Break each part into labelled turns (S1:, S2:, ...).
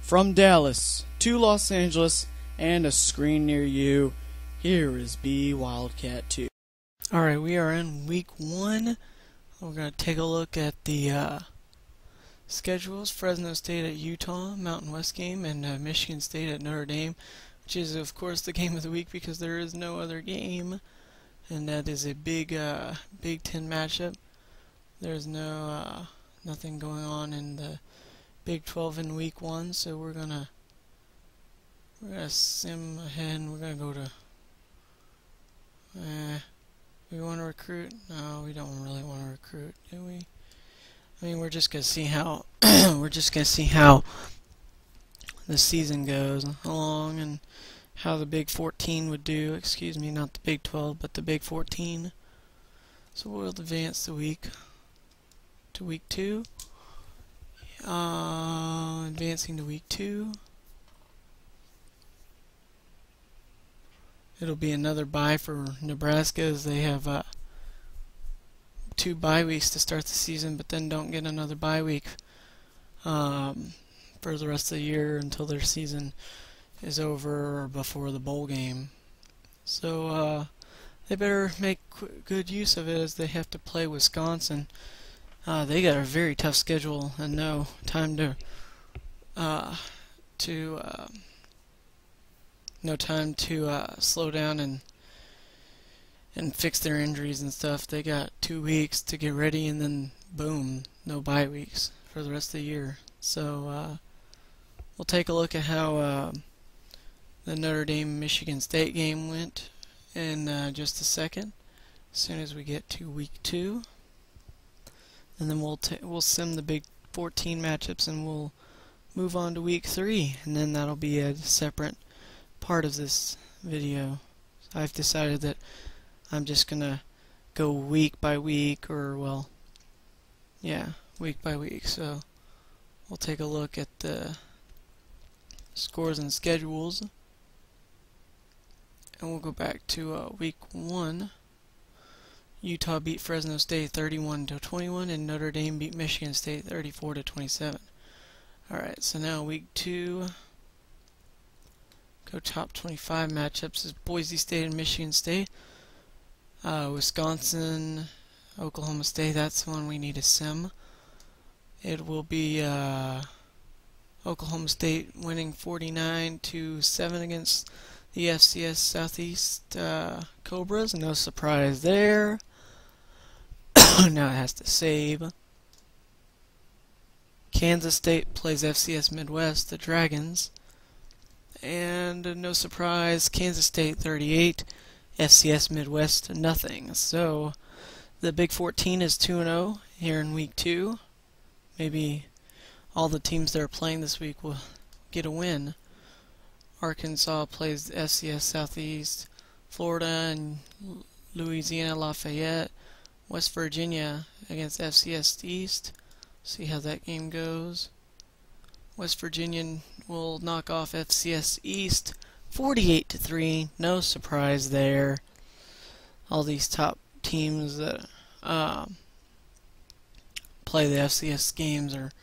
S1: From Dallas to Los Angeles and a screen near you, here is B Wildcat 2.
S2: Alright, we are in week 1. We're going to take a look at the schedules. Fresno State at Utah, Mountain West game, and Michigan State at Notre Dame, which is of course the game of the week because there is no other game, and that is a big Big Ten matchup. There's nothing going on in the Big 12 in week 1, so we're gonna sim ahead and we're gonna go to we want to recruit? No, we don't really want to recruit, do we? I mean, we're just gonna see how the season goes along and how the Big 14 would do. Excuse me, not the Big 12, but the Big 14. So we'll advance the week to week 2. Advancing to week 2. It'll be another bye for Nebraska as they have 2 bye weeks to start the season, but then don't get another bye week for the rest of the year until their season is over or before the bowl game. So they better make good use of it as they have to play Wisconsin. They got a very tough schedule and no time to slow down and fix their injuries and stuff. They got 2 weeks to get ready and then boom, no bye weeks for the rest of the year. So we'll take a look at how the Notre Dame Michigan State game went in just a second, as soon as we get to week 2. And then we'll sim the Big 14 matchups and we'll move on to week 3, and then that'll be a separate part of this video. I've decided that I'm just gonna go week by week, or well, yeah, week by week. So we'll take a look at the scores and schedules, and we'll go back to week 1. Utah beat Fresno State 31-21, and Notre Dame beat Michigan State 34-27. Alright, so now week 2. Go top 25 matchups is Boise State and Michigan State. Wisconsin, Oklahoma State, that's the one we need to sim. It will be Oklahoma State winning 49-7 against the FCS Southeast Cobras. No surprise there. Now it has to save. Kansas State plays FCS Midwest, the Dragons. And no surprise, Kansas State 38, FCS Midwest nothing. So the Big 14 is 2-0 here in week 2. Maybe all the teams that are playing this week will get a win. Arkansas plays FCS Southeast, Florida and Louisiana Lafayette, West Virginia against FCS East. See how that game goes. West Virginia will knock off FCS East 48-3. No surprise there. All these top teams that play the FCS games are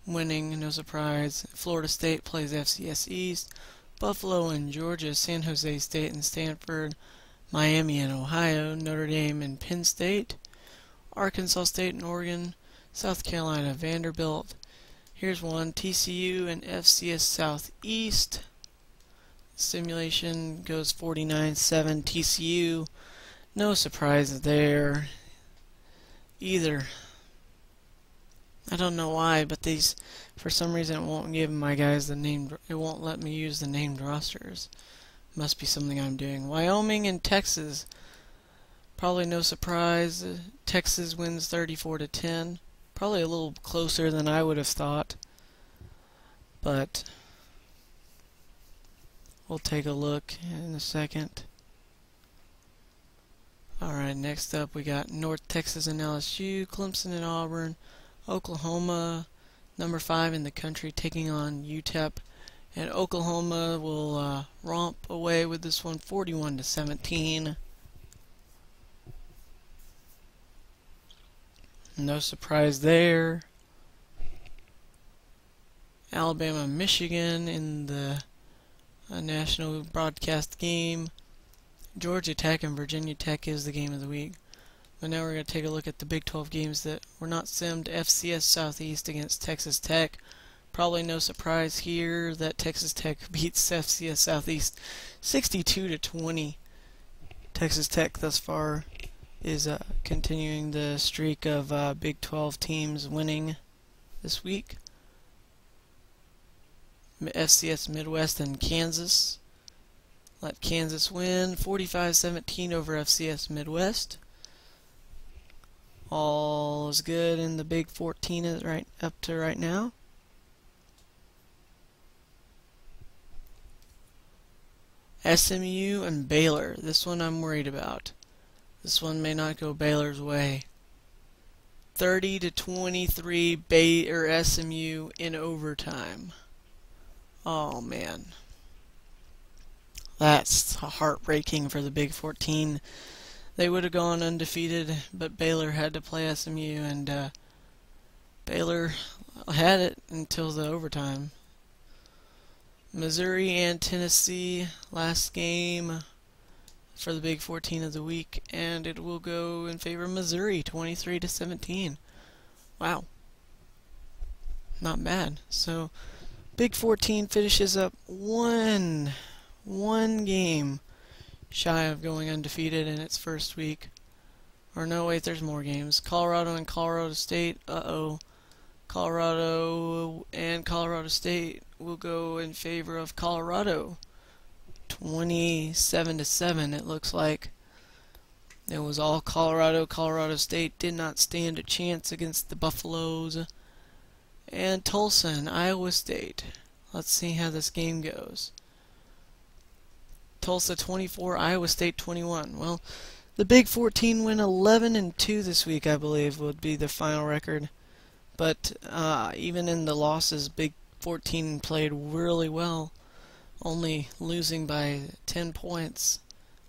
S2: winning. No surprise. Florida State plays FCS East. Buffalo and Georgia, San Jose State and Stanford, Miami and Ohio, Notre Dame and Penn State, Arkansas State and Oregon, South Carolina, Vanderbilt. Here's one, TCU and FCS Southeast. Simulation goes 49-7 TCU. No surprise there either. I don't know why, but these, for some reason, it won't give my guys the named. It won't let me use the named rosters. Must be something I'm doing. Wyoming and Texas. Probably no surprise. Texas wins 34-10. Probably a little closer than I would have thought. But we'll take a look in a second. Alright, next up we got North Texas and LSU, Clemson and Auburn, Oklahoma, number 5 in the country, taking on UTEP, and Oklahoma will romp away with this one 41-17. No surprise there. Alabama, Michigan in the national broadcast game. Georgia Tech and Virginia Tech is the game of the week. But now we're going to take a look at the Big 12 games that were not simmed. FCS Southeast against Texas Tech. Probably no surprise here that Texas Tech beats FCS Southeast 62-20. Texas Tech thus far is continuing the streak of Big 12 teams winning this week. FCS Midwest and Kansas. Let Kansas win 45-17 over FCS Midwest. All is good in the Big 14 right up to right now. SMU and Baylor. This one I'm worried about. This one may not go Baylor's way. 30-23 SMU in overtime. Oh man. That's heartbreaking for the Big 14. They would have gone undefeated, but Baylor had to play SMU, and Baylor had it until the overtime. Missouri and Tennessee, last game for the Big 14 of the week, and it will go in favor of Missouri, 23-17. Wow. Not bad. So, Big 14 finishes up one game shy of going undefeated in its first week. Or no, wait, there's more games. Colorado and Colorado State. Colorado and Colorado State will go in favor of Colorado. 27-7, it looks like. It was all Colorado. Colorado State did not stand a chance against the Buffaloes. And Tulsa and Iowa State. Let's see how this game goes. Tulsa 24, Iowa State 21. Well, the Big 14 went 11-2 this week, I believe, would be the final record. But even in the losses, Big 14 played really well, only losing by 10 points.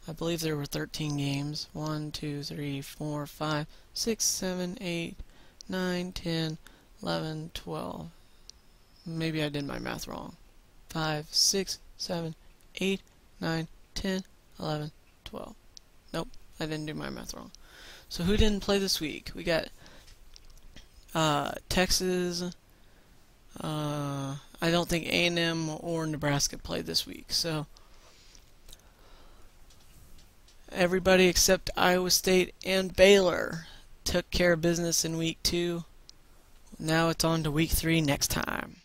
S2: I believe there were 13 games. 1, 2, 3, 4, 5, 6, 7, 8, 9, 10, 11, 12. Maybe I did my math wrong. 5, 6, 7, 8, 9, 10, 11, 12. Nope, I didn't do my math wrong. So who didn't play this week? We got Texas. I don't think A&M or Nebraska played this week. So everybody except Iowa State and Baylor took care of business in week 2. Now it's on to week 3 next time.